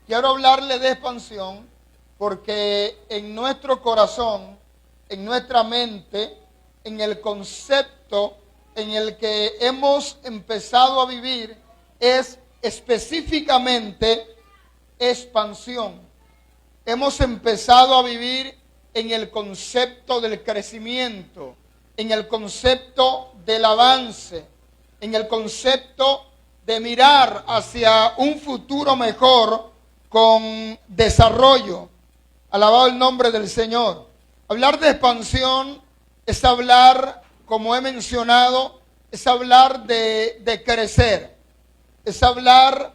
Quiero hablarle de expansión porque en nuestro corazón, en nuestra mente, en el concepto en el que hemos empezado a vivir es específicamente expansión. Hemos empezado a vivir en el concepto del crecimiento, en el concepto del avance, en el concepto de mirar hacia un futuro mejor con desarrollo. Alabado el nombre del Señor. Hablar de expansión es hablar, como he mencionado, es hablar de crecer, es hablar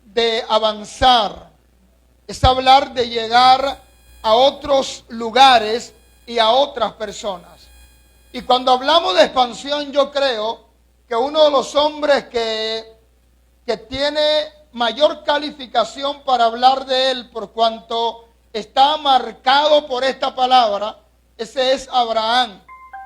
de avanzar, es hablar de llegar a otros lugares y a otras personas. Y cuando hablamos de expansión, yo creo que uno de los hombres que tiene mayor calificación para hablar de él, por cuanto está marcado por esta palabra, ese es Abraham.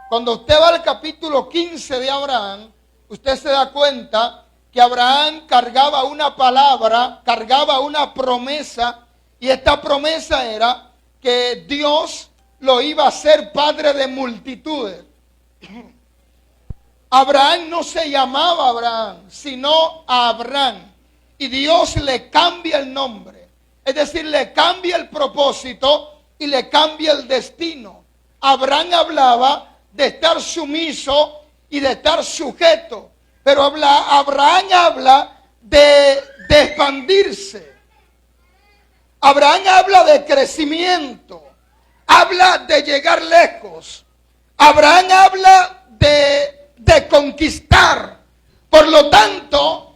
Cuando usted va al capítulo 15 de Abraham, usted se da cuenta que Abraham cargaba una palabra, cargaba una promesa, y esta promesa era que Dios lo iba a hacer padre de multitudes. Abraham no se llamaba Abraham, sino Abraham. Y Dios le cambia el nombre. Es decir, le cambia el propósito y le cambia el destino. Abraham hablaba de estar sumiso y de estar sujeto. Pero Abraham habla de expandirse. Abraham habla de crecimiento. Habla de llegar lejos. Abraham habla de conquistar. Por lo tanto,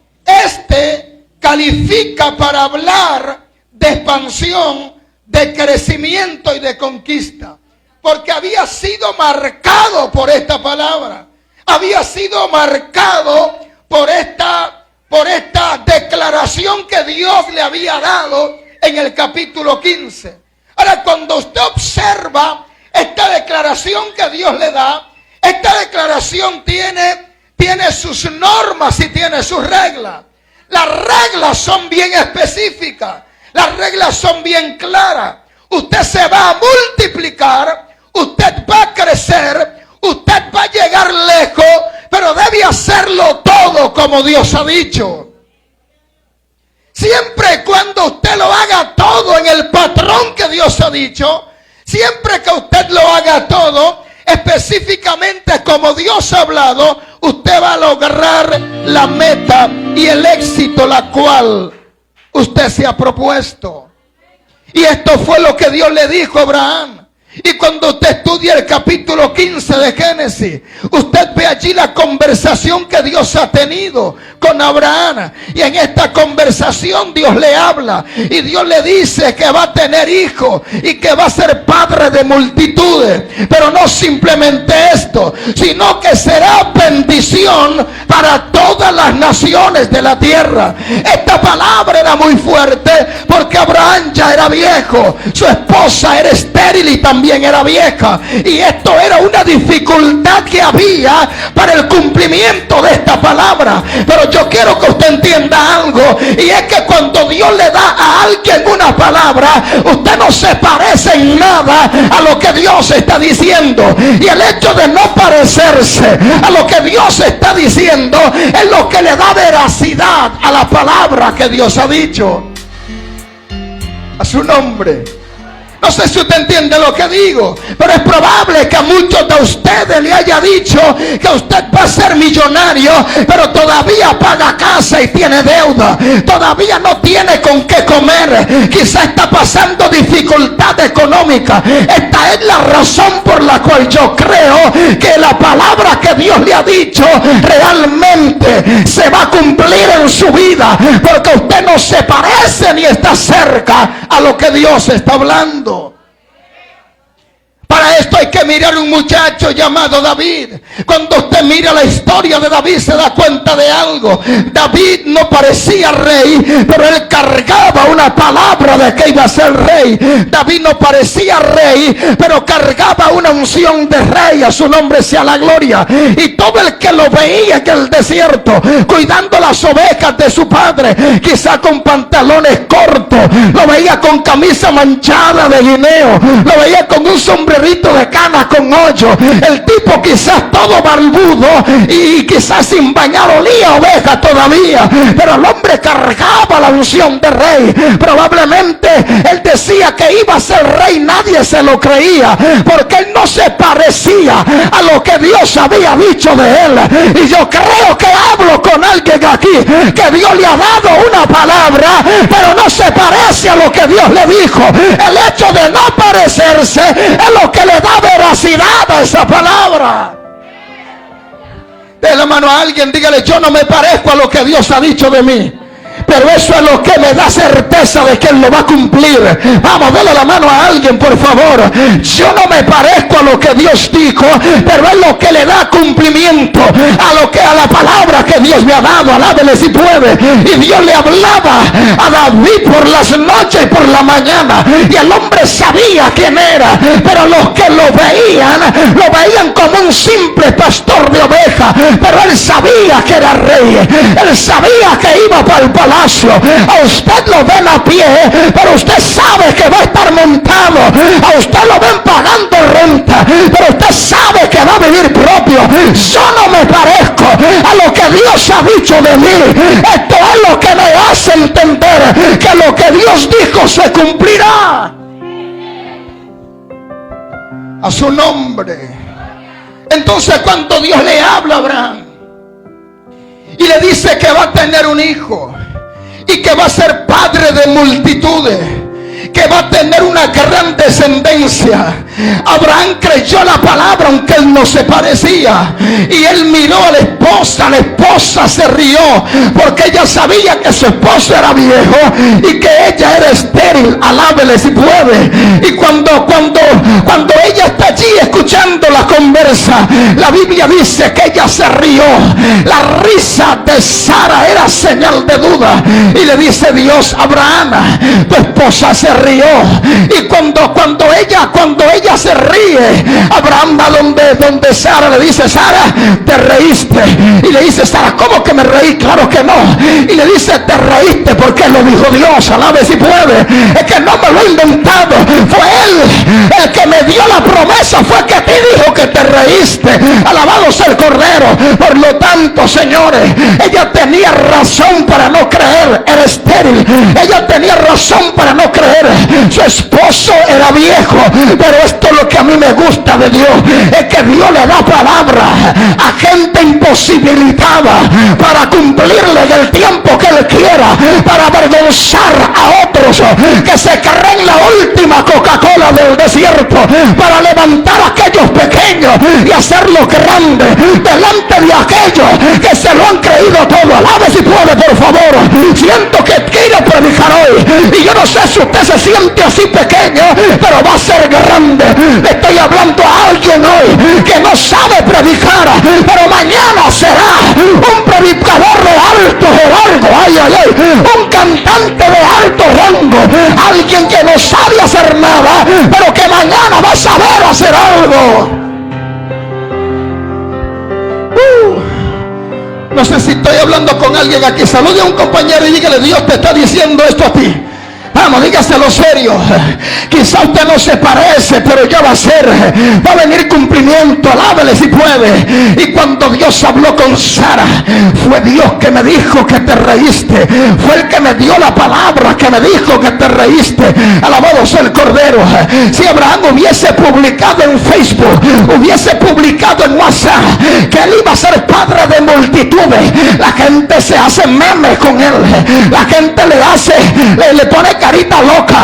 califica para hablar de expansión, de crecimiento y de conquista. Porque había sido marcado por esta palabra. Había sido marcado por esta declaración que Dios le había dado en el capítulo 15. Ahora, cuando usted observa esta declaración que Dios le da, esta declaración tiene sus normas y tiene sus reglas. Las reglas son bien específicas. Las reglas son bien claras. Usted se va a multiplicar, usted va a crecer, usted va a llegar lejos, pero debe hacerlo todo como Dios ha dicho. Siempre y cuando usted lo haga todo en el patrón que Dios ha dicho, siempre que usted lo haga todo específicamente como Dios ha hablado, usted va a lograr la meta y el éxito la cual usted se ha propuesto. Y esto fue lo que Dios le dijo a Abraham. Y cuando usted estudia el capítulo 15 de Génesis, usted ve allí la conversación que Dios ha tenido con Abraham. Y en esta conversación Dios le habla y Dios le dice que va a tener hijos y que va a ser padre de multitudes. Pero no simplemente esto, sino que será bendición para todas las naciones de la tierra. Esta palabra era muy fuerte porque Abraham ya era viejo, su esposa era estéril y también era vieja, y esto era una dificultad que había para el cumplimiento de esta palabra. Pero yo quiero que usted entienda algo, y es que cuando Dios le da a alguien una palabra, usted no se parece en nada a lo que Dios está diciendo, y el hecho de no parecerse a lo que Dios está diciendo es lo que le da veracidad a la palabra que Dios ha dicho. A su nombre. No sé si usted entiende lo que digo, pero es probable que a muchos de ustedes le haya dicho que usted va a ser millonario, pero todavía paga casa y tiene deuda, todavía no tiene con qué comer, quizá está pasando dificultad económica. Esta es la razón por la cual yo creo que la palabra que Dios le ha dicho realmente se va a cumplir en su vida, porque usted no se parece ni está cerca a lo que Dios está hablando. Para esto hay que mirar un muchacho llamado David. Cuando usted mira la historia de David se da cuenta de algo. David no parecía rey, pero él cargaba una palabra de que iba a ser rey. David no parecía rey, pero cargaba una unción de rey. A su nombre sea la gloria. Y todo el que lo veía en el desierto, cuidando las ovejas de su padre, quizá con pantalones cortos, lo veía con camisa manchada de guineo, lo veía con un sombrerito de cana con hoyo, el tipo quizás todo barbudo y quizás sin bañar, olía oveja todavía, pero el hombre cargaba la unción de rey. Probablemente él decía que iba a ser rey, nadie se lo creía, porque él no se parecía a lo que Dios había dicho de él. Y yo creo que hablo con alguien aquí, que Dios le ha dado una palabra, pero no se parece a lo que Dios le dijo. El hecho de no parecerse es lo que le da veracidad a esa palabra. De la mano a alguien, dígale: yo no me parezco a lo que Dios ha dicho de mí, pero eso es lo que me da certeza de que Él lo va a cumplir. Vamos, dale la mano a alguien, por favor. Yo no me parezco a lo que Dios dijo, pero es lo que le da cumplimiento a la palabra que Dios me ha dado. Alábele si puede. Y Dios le hablaba a David por las noches y por la mañana, y el hombre sabía quién era, pero los que lo veían como un simple pastor de ovejas. Pero él sabía que era rey, él sabía que iba para el palacio. A usted lo ven a pie, pero usted sabe que va a estar montado. A usted lo ven pagando renta, pero usted sabe que va a vivir propio. Yo no me parezco a lo que Dios ha dicho de mí. Esto es lo que me hace entender que lo que Dios dijo se cumplirá. A su nombre. Entonces, cuando Dios le habla a Abraham y le dice que va a tener un hijo y que va a ser padre de multitudes, que va a tener una gran descendencia, Abraham creyó la palabra aunque él no se parecía, y él miró a la esposa se rió, porque ella sabía que su esposo era viejo y que ella era estéril. Alábele si puede. Y cuando ella está allí escuchando la conversa, la Biblia dice que ella se rió. La risa de Sara era señal de duda, y le dice Dios: Abraham, tu esposa se rió. Y cuando ella se ríe, Abraham va donde Sara, le dice: Sara, te reíste. Y le dice Sara: ¿cómo que me reí? Claro que no. Y le dice: te reíste porque lo dijo Dios. Alabe si puede. Es que no me lo he inventado, fue Él el que me dio la promesa, fue que te dijo que te reíste. Alabado sea el Cordero. Por lo tanto, señores, ella tenía razón para no creer, era estéril. Ella tenía razón para no creer, su esposo era viejo. Pero esto es lo que a mí me gusta de Dios, es que Dios le da palabra a gente imposibilitada para cumplirle en el tiempo que Él quiera, para avergonzar a otros que se creen la última Coca-Cola del desierto, para levantar a aquellos pequeños y hacerlos grandes delante de aquellos que se lo han creído todo. Alabe si puede, por favor. Siento que quiero predicar hoy, y yo no sé si usted se siente así pequeño, pero va a ser grande. Le estoy hablando a alguien hoy que no sabe predicar, pero mañana será un predicador de alto rango. Ay, ay, ay, un cantante de alto rango, alguien que no sabe hacer nada, pero que mañana va a saber hacer algo. No sé si estoy hablando con alguien aquí. Salude a un compañero y dígale: Dios te está diciendo esto a ti. Vamos, dígaselo serio. Quizá usted no se parece, pero ya va a ser. Va a venir cumplimiento. Alábele si puede. Y cuando Dios habló con Sara, fue Dios que me dijo que te reíste. Fue el que me dio la palabra que me dijo que te reíste. Alabado sea el Cordero. Si Abraham hubiese publicado en Facebook, hubiese publicado en WhatsApp que él iba a ser padre de multitudes, la gente se hace memes con él. La gente le pone carita loca,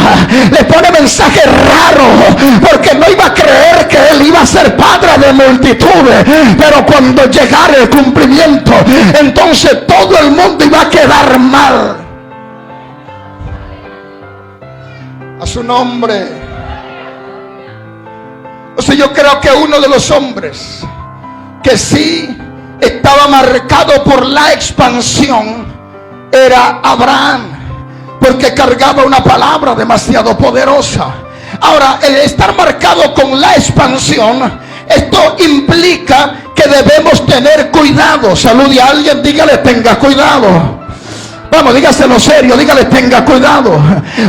le pone mensajes raros, porque no iba a creer que él iba a ser padre de multitudes. Pero cuando llegara el cumplimiento, entonces todo el mundo iba a quedar mal. A su nombre. Entonces yo creo que uno de los hombres que sí estaba marcado por la expansión era Abraham, porque cargaba una palabra demasiado poderosa. Ahora, el estar marcado con la expansión, esto implica que debemos tener cuidado. Salude a alguien, dígale: tenga cuidado. Vamos, dígaselo serio, dígale: tenga cuidado.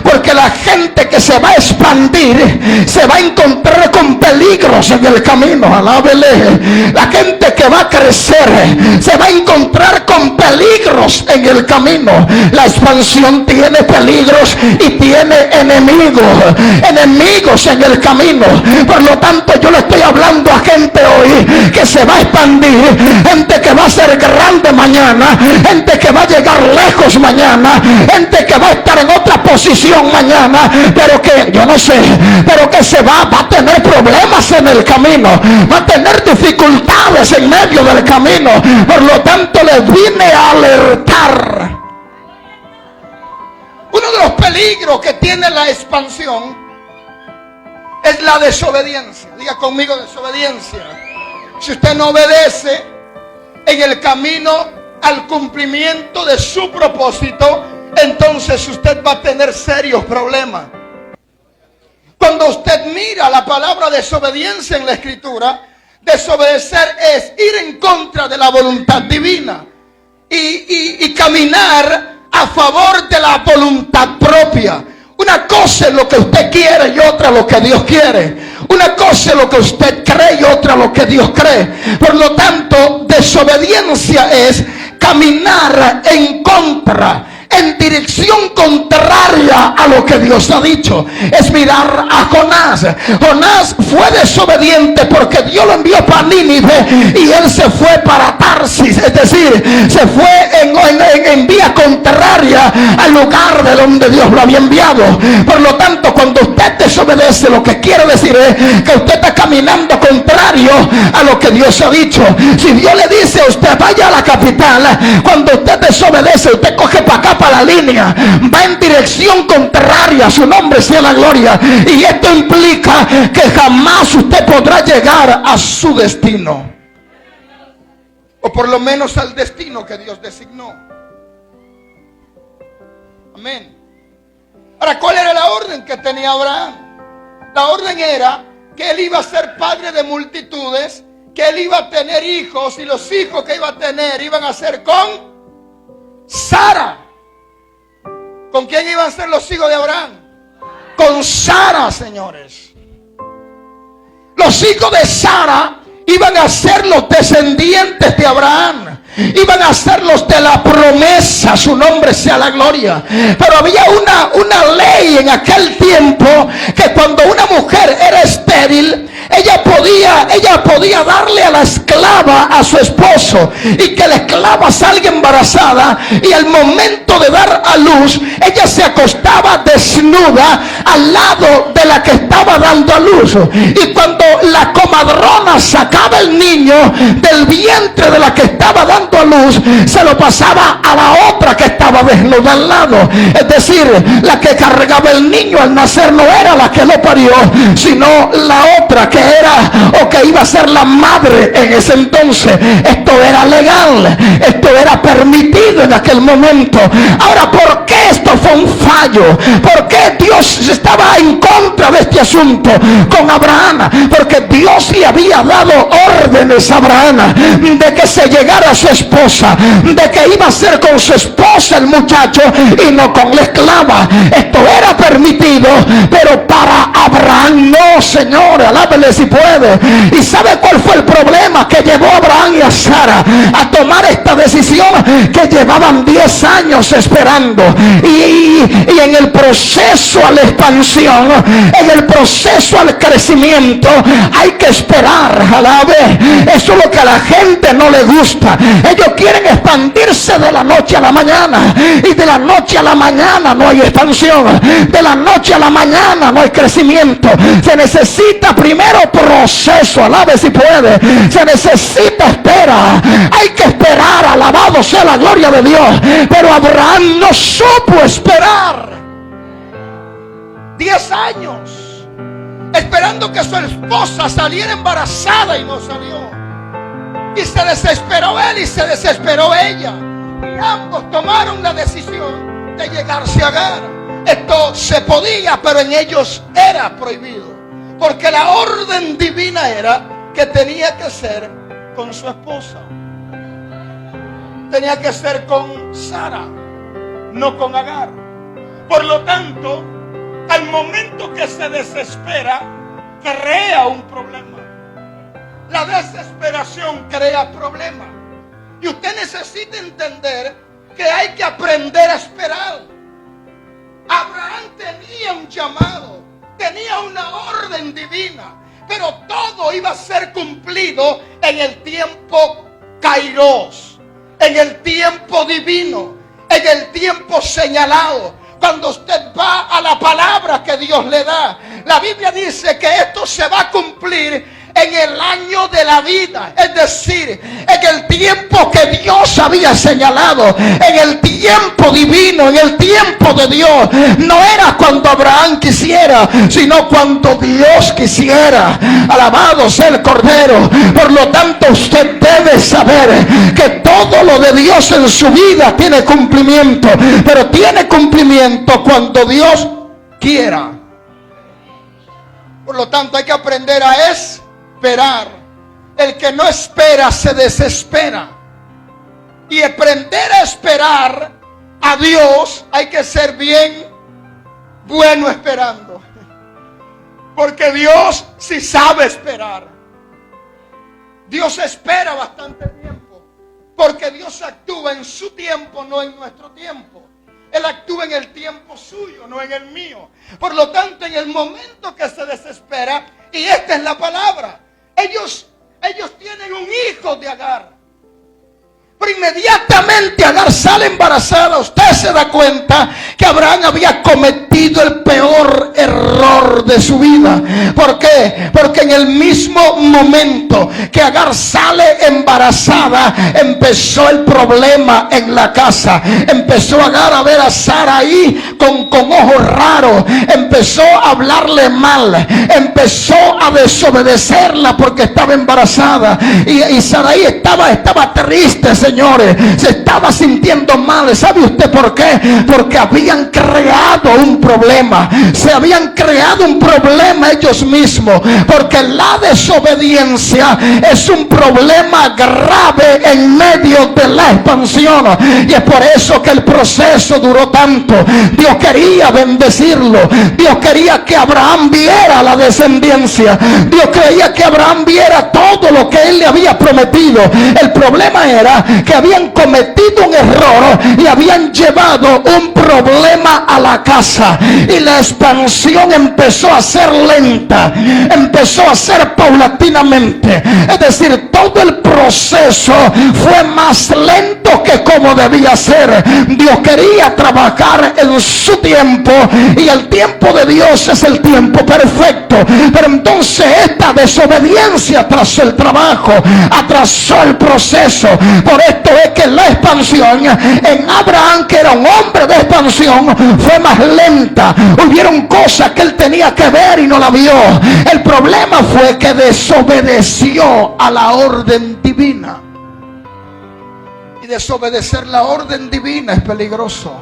Porque la gente que se va a expandir se va a encontrar con peligros en el camino. Alábele. La gente que va a crecer se va a encontrar con peligros en el camino. La expansión tiene peligros y tiene enemigos en el camino. Por lo tanto, yo le estoy hablando a gente hoy que se va a expandir, gente que va a ser grande mañana, gente que va a llegar lejos mañana, gente que va a estar en otra posición mañana, pero que yo no sé, pero que se va a tener problemas en el camino, va a tener dificultades en medio del camino. Por lo tanto, les vine a alertar. Uno de los peligros que tiene la expansión es la desobediencia. Diga conmigo: desobediencia. Si usted no obedece en el camino al cumplimiento de su propósito, entonces usted va a tener serios problemas. Cuando usted mira la palabra desobediencia en la Escritura, desobedecer es ir en contra de la voluntad divina y caminar a favor de la voluntad propia. Una cosa es lo que usted quiere y otra lo que Dios quiere. Una cosa es lo que usted cree y otra lo que Dios cree. Por lo tanto, desobediencia es caminar en contra, en dirección contraria a lo que Dios ha dicho. Es mirar a Jonás. Jonás fue desobediente porque Dios lo envió para Nínive y él se fue para Tarsis, es decir, se fue en vía contraria al lugar de donde Dios lo había enviado. Por lo tanto, cuando usted desobedece, lo que quiere decir es que usted está caminando contrario a lo que Dios ha dicho. Si Dios le dice a usted: vaya a la capital, cuando usted desobedece, usted coge para acá, para la línea, va en dirección contraria. Su nombre sea la gloria. Y esto implica que jamás usted podrá llegar a su destino, o por lo menos al destino que Dios designó. Amén. Ahora, ¿cuál era la orden que tenía Abraham? La orden era que él iba a ser padre de multitudes, que él iba a tener hijos, y los hijos que iba a tener iban a ser con Sara. ¿Con quién iban a ser los hijos de Abraham? Con Sara, señores. Los hijos de Sara iban a ser los descendientes de Abraham. Iban a ser los de la promesa. Su nombre sea la gloria. Pero había una ley en aquel tiempo, que cuando una mujer era estéril, ella podía darle a la esclava a su esposo, y que la esclava salga embarazada, y al momento de dar a luz, ella se acostaba desnuda al lado de la que estaba dando a luz. Y cuando la comadrona sacaba el niño del vientre de la que estaba dando a luz, se lo pasaba a la otra que estaba desnuda al lado. Es decir, la que cargaba el niño al nacer no era la que lo parió, sino la otra, que era o que iba a ser la madre en ese entonces. Esto era legal, esto era permitido en aquel momento. Ahora, ¿por qué esto fue un fallo? ¿Por qué Dios estaba en contra de este asunto con Abraham? Porque Dios le había dado órdenes a Abraham de que se llegara a su esposa, de que iba a ser con su esposa el muchacho y no con la esclava. Esto era permitido, pero para Abraham no, señor. Alábele si puede. ¿Y sabe cuál fue el problema que llevó a Abraham y a Sara a tomar esta decisión? Que llevaban 10 años esperando, y en el proceso a la expansión, en el proceso al crecimiento, hay que esperar. Alabe. Eso es lo que a la gente no le gusta. Ellos quieren expandirse de la noche a la mañana, y de la noche a la mañana no hay expansión, de la noche a la mañana no hay crecimiento. Se necesita primero proceso. Alabe si puede. Se necesita espera. Hay que esperar. Alabado sea la gloria de Dios. Pero Abraham no supo esperar. 10 años esperando esperando que su esposa saliera embarazada y no salió. Y se desesperó él y se desesperó ella. Y ambos tomaron la decisión de llegarse a Agar. Esto se podía, pero en ellos era prohibido. Porque la orden divina era que tenía que ser con su esposa. Tenía que ser con Sara, no con Agar. Por lo tanto, al momento que se desespera, crea un problema. La desesperación crea problemas. Y usted necesita entender que hay que aprender a esperar. Abraham tenía un llamado, tenía una orden divina, pero todo iba a ser cumplido en el tiempo kairos, en el tiempo divino, en el tiempo señalado. Cuando usted va a la palabra que Dios le da, la Biblia dice que esto se va a cumplir en el año de la vida, es decir, en el tiempo que Dios había señalado, en el tiempo divino, en el tiempo de Dios. No era cuando Abraham quisiera, sino cuando Dios quisiera. Alabado sea el Cordero. Por lo tanto, usted debe saber que todo lo de Dios en su vida tiene cumplimiento, pero tiene cumplimiento cuando Dios quiera. Por lo tanto, hay que aprender a esperar. El que no espera se desespera. Y aprender a esperar a Dios, hay que ser bien bueno esperando. Porque Dios sí sabe esperar. Dios espera bastante tiempo. Porque Dios actúa en su tiempo, no en nuestro tiempo. Él actúa en el tiempo suyo, no en el mío. Por lo tanto, en el momento que se desespera, y esta es la palabra, ellos tienen un hijo de Agar. Pero inmediatamente Agar sale embarazada. Usted se da cuenta que Abraham había cometido el peor error de su vida. ¿Por qué? Porque en el mismo momento que Agar sale embarazada, empezó el problema en la casa. Empezó Agar a ver a Sara ahí con ojos raros. Empezó a hablarle mal. Empezó a desobedecerla porque estaba embarazada. Y Sarai estaba triste, señores. Se estaba sintiendo mal. ¿Sabe usted por qué? Porque habían creado un problema. Se habían creado un problema ellos mismos. Porque la desobediencia es un problema grave en medio de la expansión. Y es por eso que el proceso duró tanto. Dios quería bendecirlo. Dios quería que Abraham viera la descendencia. Dios quería que Abraham viera todo lo que él le había prometido. El problema era que habían cometido un error y habían llevado un problema a la casa, y la expansión empezó a ser lenta, empezó a ser paulatinamente. Es decir, todo el proceso fue más lento que como debía ser. Dios quería trabajar en su tiempo, y el tiempo de Dios es el tiempo perfecto. Pero entonces esta desobediencia atrasó el trabajo, atrasó el proceso. Por esto es que la expansión en Abraham, que era un hombre de expansión, fue más lenta. Hubieron cosas que él tenía que ver y no la vio. El problema fue que desobedeció a la orden divina. Y desobedecer la orden divina es peligroso.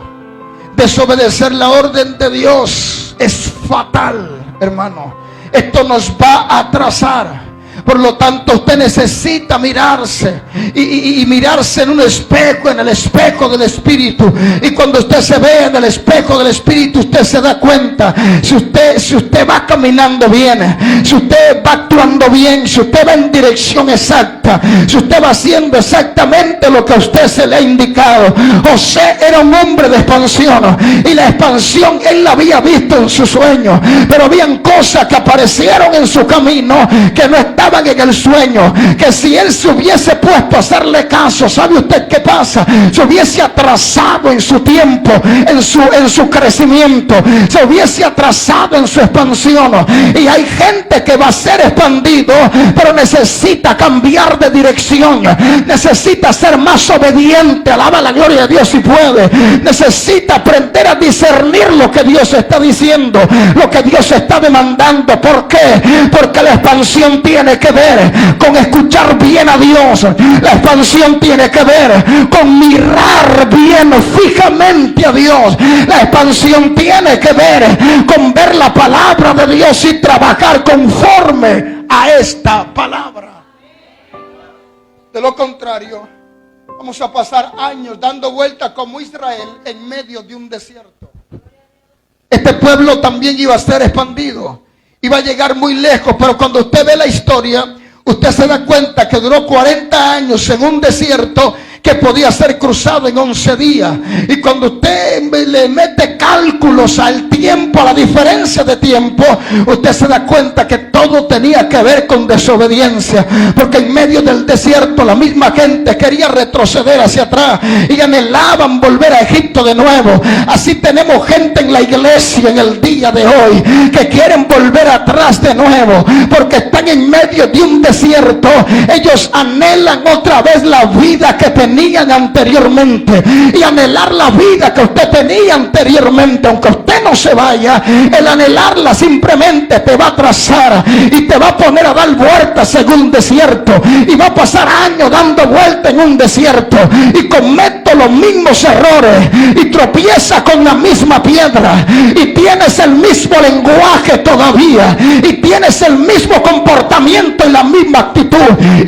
Desobedecer la orden de Dios es fatal, hermano. Esto nos va a atrasar. Por lo tanto, usted necesita mirarse y mirarse en un espejo, en el espejo del Espíritu. Y cuando usted se ve en el espejo del Espíritu, usted se da cuenta si usted va caminando bien, si usted va actuando bien, si usted va en dirección exacta, si usted va haciendo exactamente lo que a usted se le ha indicado. José era un hombre de expansión, y la expansión él la había visto en sus sueños, pero habían cosas que aparecieron en su camino que no estaban estaban en el sueño, que si él se hubiese puesto a hacerle caso, ¿sabe usted qué pasa? Se hubiese atrasado en su tiempo, en su crecimiento, se hubiese atrasado en su expansión. Y hay gente que va a ser expandido, pero necesita cambiar de dirección, necesita ser más obediente. Alaba la gloria de Dios si puede. Necesita aprender a discernir lo que Dios está diciendo, lo que Dios está demandando. ¿Por qué? Porque la expansión tiene que ver con escuchar bien a Dios. La expansión tiene que ver con mirar bien fijamente a Dios. La expansión tiene que ver con ver la palabra de Dios y trabajar conforme a esta palabra. De lo contrario, vamos a pasar años dando vueltas como Israel en medio de un desierto. Este pueblo también iba a ser expandido, iba a llegar muy lejos, pero cuando usted ve la historia, usted se da cuenta que duró 40 años en un desierto que podía ser cruzado en 11 días. Y cuando usted le mete cálculos al tiempo, a la diferencia de tiempo, usted se da cuenta que todo tenía que ver con desobediencia. Porque en medio del desierto la misma gente quería retroceder hacia atrás y anhelaban volver a Egipto de nuevo. Así tenemos gente en la iglesia en el día de hoy que quieren volver atrás de nuevo, porque están en medio de un desierto. Ellos anhelan otra vez la vida que tenían anteriormente, y anhelar la vida que usted tenía anteriormente, aunque usted no se vaya, el anhelarla simplemente te va a atrasar y te va a poner a dar vueltas en un desierto, y va a pasar años dando vueltas en un desierto y comete los mismos errores y tropieza con la misma piedra y tienes el mismo lenguaje todavía y tienes el mismo comportamiento y la misma actitud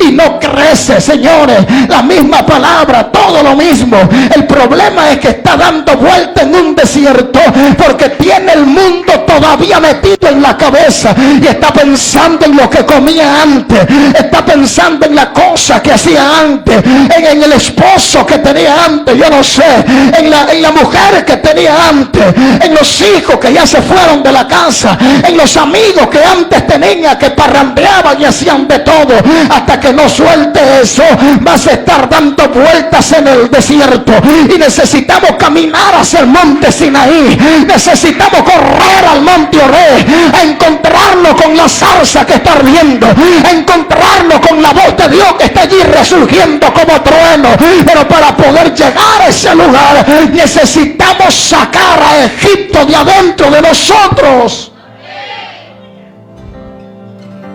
y no crece. Señores, la misma palabra, todo lo mismo. El problema es que está dando vuelta en un desierto porque tiene el mundo todavía metido en la cabeza y está pensando en lo que comía antes, está pensando en la cosa que hacía antes, en el esposo que tenía antes, yo no sé, en la mujer que tenía antes, en los hijos que ya se fueron de la casa, en los amigos que antes tenía, que parrandeaban y hacían de todo. Hasta que no suelte eso, vas a estar dando vueltas en el desierto. Y necesitamos caminar hacia el monte Sinaí, necesitamos correr al monte Oré, a encontrarnos con la zarza que está ardiendo, a encontrarnos con la voz de Dios que está allí resurgiendo como trueno. Pero para poder llegar a ese lugar necesitamos sacar a Egipto de adentro de nosotros.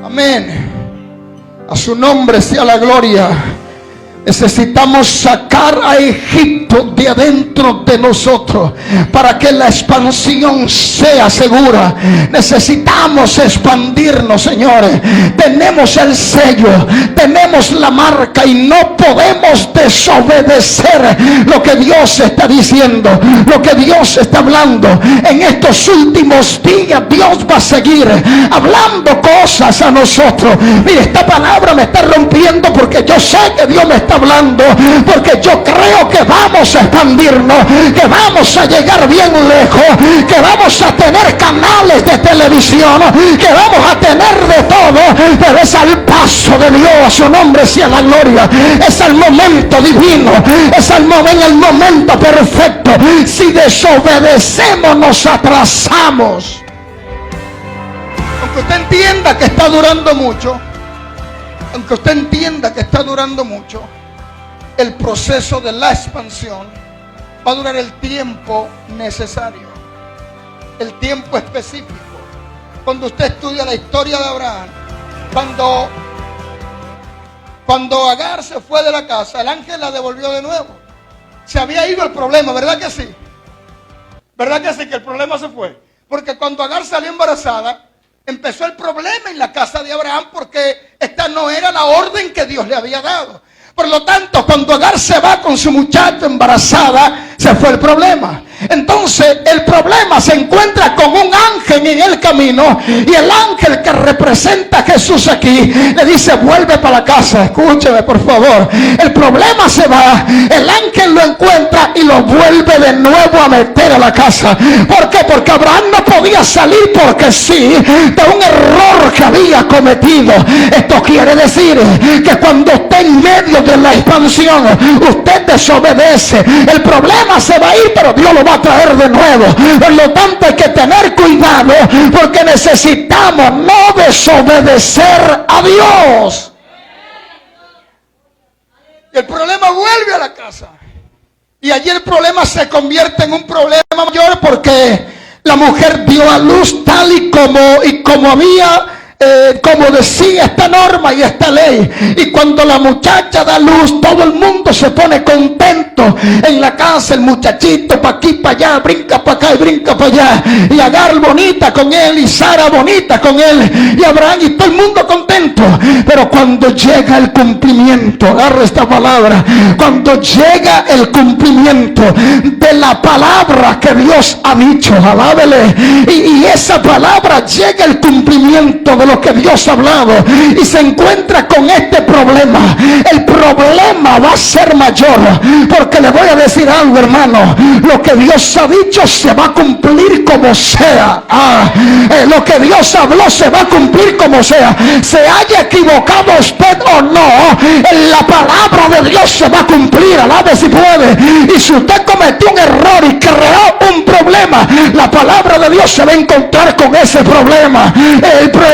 Amén. A su nombre sea la gloria. Necesitamos sacar a Egipto de adentro de nosotros para que la expansión sea segura. Necesitamos expandirnos, señores. Tenemos el sello, tenemos la marca y no podemos desobedecer lo que Dios está diciendo, lo que Dios está hablando. En estos últimos días Dios va a seguir hablando cosas a nosotros. Mire, esta palabra me está rompiendo porque yo sé que Dios me está hablando, porque yo creo que vamos a expandirnos, que vamos a llegar bien lejos, que vamos a tener canales de televisión, que vamos a tener de todo, pero es al paso de Dios. A su nombre sea la gloria. Es el momento divino, es el momento perfecto. Si desobedecemos nos atrasamos. Aunque usted entienda que está durando mucho, aunque usted entienda que está durando mucho, el proceso de la expansión va a durar el tiempo necesario, el tiempo específico. Cuando usted estudia la historia de Abraham, cuando Agar se fue de la casa, el ángel la devolvió de nuevo. Se había ido el problema, ¿verdad que sí? ¿Verdad que sí que el problema se fue? Porque cuando Agar salió embarazada, empezó el problema en la casa de Abraham, porque esta no era la orden que Dios le había dado. Por lo tanto, cuando Agar se va con su muchacha embarazada, se fue el problema. Entonces el problema se encuentra con un ángel en el camino, y el ángel que representa a Jesús aquí le dice: vuelve para la casa. Escúcheme por favor. El problema se va, el ángel lo encuentra y lo vuelve de nuevo a meter a la casa. ¿Por qué? Porque Abraham no podía salir porque sí de un error que había cometido. Esto quiere decir que cuando esté en medio de la expansión, usted desobedece, el problema se va a ir, pero Dios lo va a traer de nuevo. Por lo tanto hay que tener cuidado, porque necesitamos no desobedecer a Dios. Y el problema vuelve a la casa, y allí el problema se convierte en un problema mayor, porque la mujer dio a luz tal y como había como decía esta norma y esta ley. Y cuando la muchacha da luz, todo el mundo se pone contento en la casa. El muchachito pa' aquí, pa' allá, brinca pa' acá y brinca pa' allá, y Agar bonita con él, y Sara bonita con él, y Abraham, y todo el mundo contento. Pero cuando llega el cumplimiento, agarra esta palabra, cuando llega el cumplimiento de la palabra que Dios ha dicho, alábele, y esa palabra llega el cumplimiento de lo que Dios ha hablado, y se encuentra con este problema. El problema va a ser mayor, porque le voy a decir algo, hermano: lo que Dios ha dicho se va a cumplir como sea. Lo que Dios habló se va a cumplir como sea. Se haya equivocado usted o no, en la palabra de Dios se va a cumplir. Alabe si puede. Y si usted cometió un error y creó un problema, la palabra de Dios se va a encontrar con ese problema.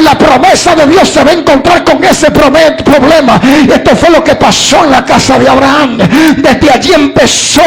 La promesa de Dios se va a encontrar con ese problema. Y esto fue lo que pasó en la casa de Abraham. Desde allí empezó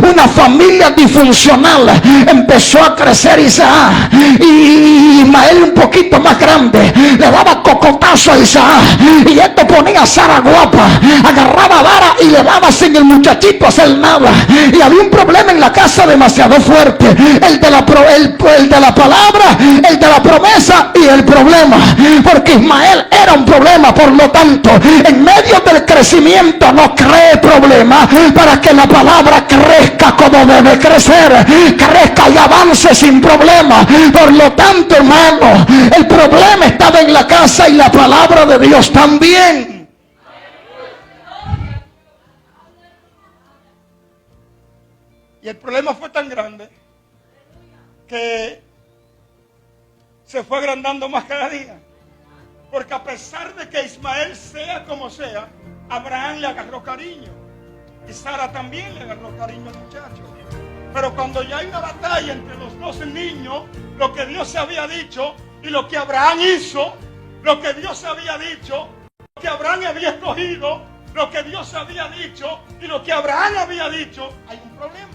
una familia disfuncional. Empezó a crecer Isaac, y Ismael un poquito más grande le daba cocotazo a Isaac, y esto ponía a Sara guapa, agarraba vara y le daba sin el muchachito hacer nada. Y había un problema en la casa demasiado fuerte: el de la palabra, el de la promesa y el problema, porque Ismael era un problema. Por lo tanto, en medio del crecimiento no cree problema, para que la palabra crezca como debe crecer, crezca y avance sin problema. Por lo tanto, hermano, el problema estaba en la casa y la palabra de Dios también. Y el problema fue tan grande que se fue agrandando más cada día. Porque a pesar de que Ismael sea como sea, Abraham le agarró cariño, y Sara también le agarró cariño al muchacho. Pero cuando ya hay una batalla entre los dos niños, lo que Dios había dicho y lo que Abraham hizo, lo que Dios había dicho, lo que Abraham había escogido, lo que Dios había dicho y lo que Abraham había dicho, hay un problema.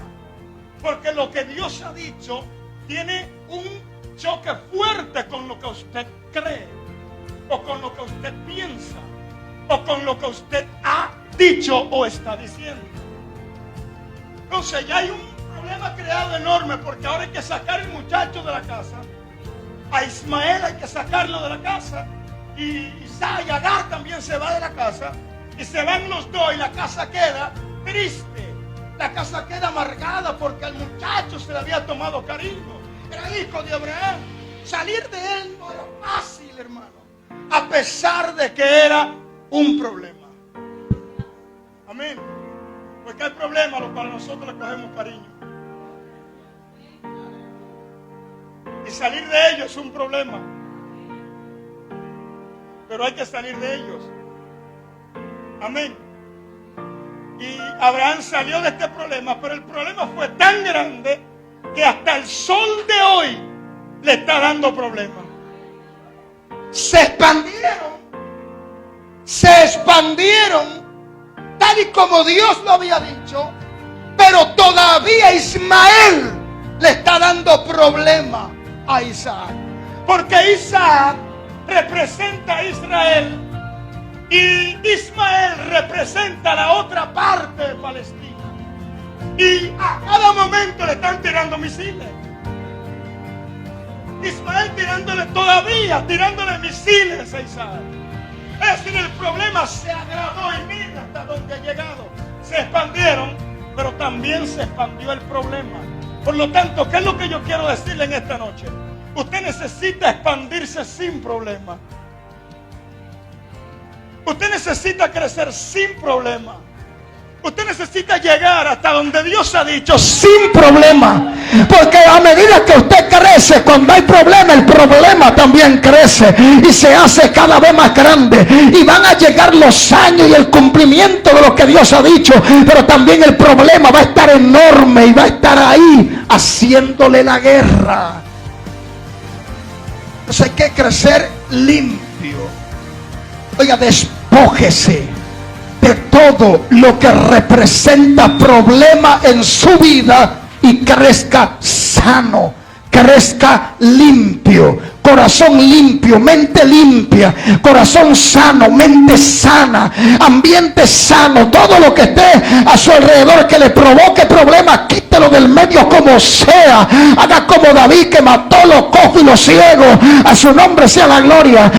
Porque lo que Dios ha dicho tiene un choque fuerte con lo que usted cree, o con lo que usted piensa, o con lo que usted ha dicho o está diciendo. Entonces ya hay un problema creado enorme, porque ahora hay que sacar al muchacho de la casa, a Ismael hay que sacarlo de la casa, y Isaac y Agar también se va de la casa, y se van los dos, y la casa queda triste, la casa queda amargada, porque al muchacho se le había tomado cariño, era hijo de Abraham. Salir de él no era fácil, hermano, a pesar de que era un problema. Amén. Porque hay problemas, los para nosotros le cogemos cariño, y salir de ellos es un problema, pero hay que salir de ellos. Amén. Y Abraham salió de este problema, pero el problema fue tan grande que hasta el sol de hoy le está dando problemas. Se expandieron tal y como Dios lo había dicho, pero todavía Ismael le está dando problemas a Isaac, porque Isaac representa a Israel y Ismael representa la otra parte de Palestina, y a cada momento le están tirando misiles. Ismael tirándole misiles a Isaac. Es decir, el problema se agravó, y mira hasta dónde ha llegado. Se expandieron, pero también se expandió el problema. Por lo tanto, ¿qué es lo que yo quiero decirle en esta noche? Usted necesita expandirse sin problema. Usted necesita crecer sin problema. Usted necesita llegar hasta donde Dios ha dicho sin problema. Porque a medida que usted crece, cuando hay problema, el problema también crece y se hace cada vez más grande. Y van a llegar los años y el cumplimiento de lo que Dios ha dicho. Pero también el problema va a estar enorme y va a estar ahí haciéndole la guerra. Entonces hay que crecer limpio. Oiga, despójese de todo lo que representa problema en su vida y crezca sano, crezca limpio, corazón limpio, mente limpia, corazón sano, mente sana, ambiente sano. Todo lo que esté a su alrededor que le provoque problemas, quítelo del medio como sea. Haga como David, que mató los cojos y los ciegos. A su nombre sea la gloria.